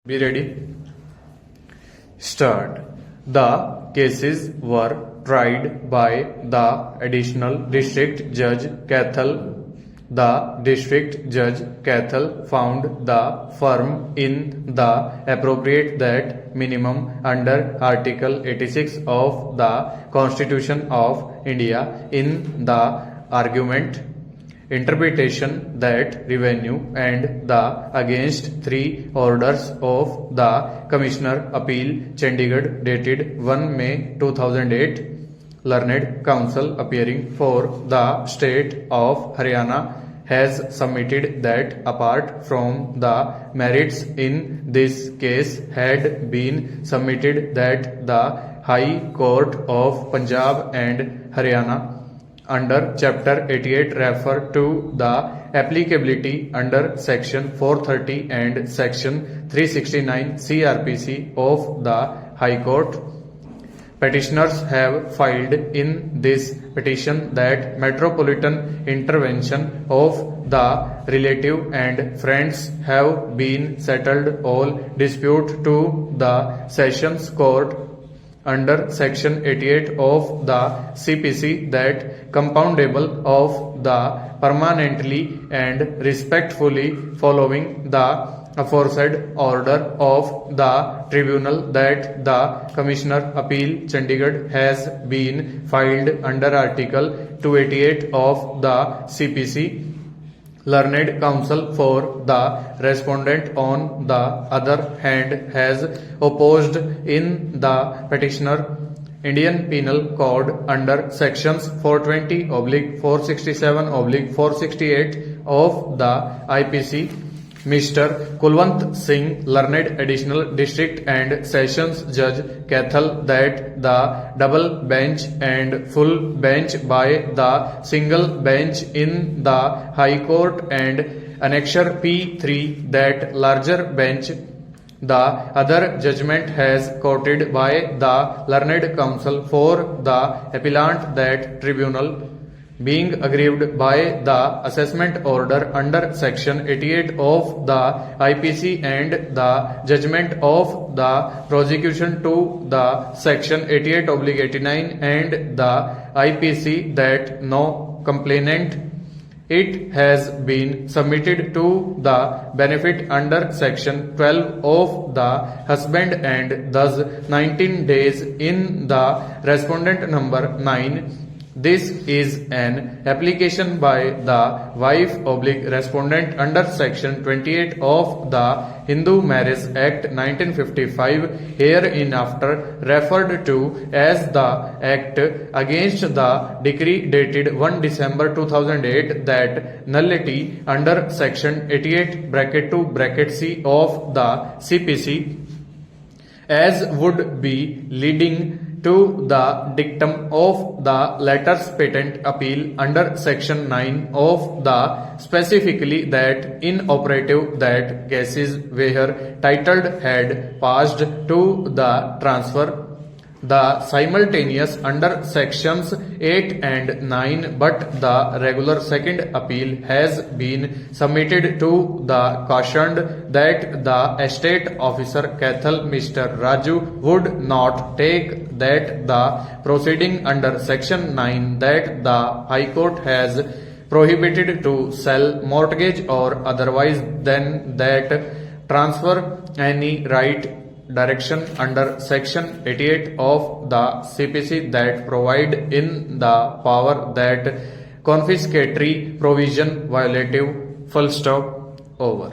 Be ready. Start. The cases were tried by the additional district judge Cathal. The district judge Cathal found the firm in the appropriate that minimum under Article 86 of the Constitution of India in the argument interpretation that revenue and the against three orders of the Commissioner Appeal Chandigarh dated 1 May 2008 learned counsel appearing for the state of Haryana has submitted that apart from the merits in this case had been submitted that the High Court of Punjab and Haryana under Chapter 88 refer to the applicability under Section 430 and Section 369 CRPC of the High Court. Petitioners have filed in this petition that metropolitan intervention of the relative and friends have been settled all dispute to the Sessions Court under Section 88 of the CPC that compoundable of the permanently and respectfully following the aforesaid order of the tribunal that the Commissioner Appeal Chandigarh has been filed under Article 288 of the CPC. Learned counsel for the respondent on the other hand has opposed in the petitioner Indian Penal Code under sections 420/467/468 of the IPC. Mr. Kulwant Singh, learned additional district and sessions judge Cathal, that the double bench and full bench by the single bench in the High Court and Annexure P3 that larger bench. The other judgment has quoted by the learned counsel for the appellant that tribunal being aggrieved by the assessment order under Section 88 of the IPC and the judgment of the prosecution to the Section 88/89 and the IPC that no complainant it has been submitted to the benefit under Section 12 of the husband and thus 19 days in the respondent number 9. This is an application by the wife/respondent under Section 28 of the Hindu Marriage Act 1955, hereinafter referred to as the Act, against the decree dated 1 December 2008 that nullity under Section 88(2)(c) of the CPC, as would be leading to the dictum of the latter's patent appeal under Section 9 of the specifically that inoperative that cases where titled had passed to the transfer the simultaneous under Sections 8 and 9, but the regular second appeal has been submitted to the cautioned that the estate officer Cathal Mr. Raju would not take that the proceeding under Section 9 that the High Court has prohibited to sell, mortgage or otherwise than that transfer any right direction under Section 88 of the CPC that provide in the power that confiscatory provision violative. Full stop. Over.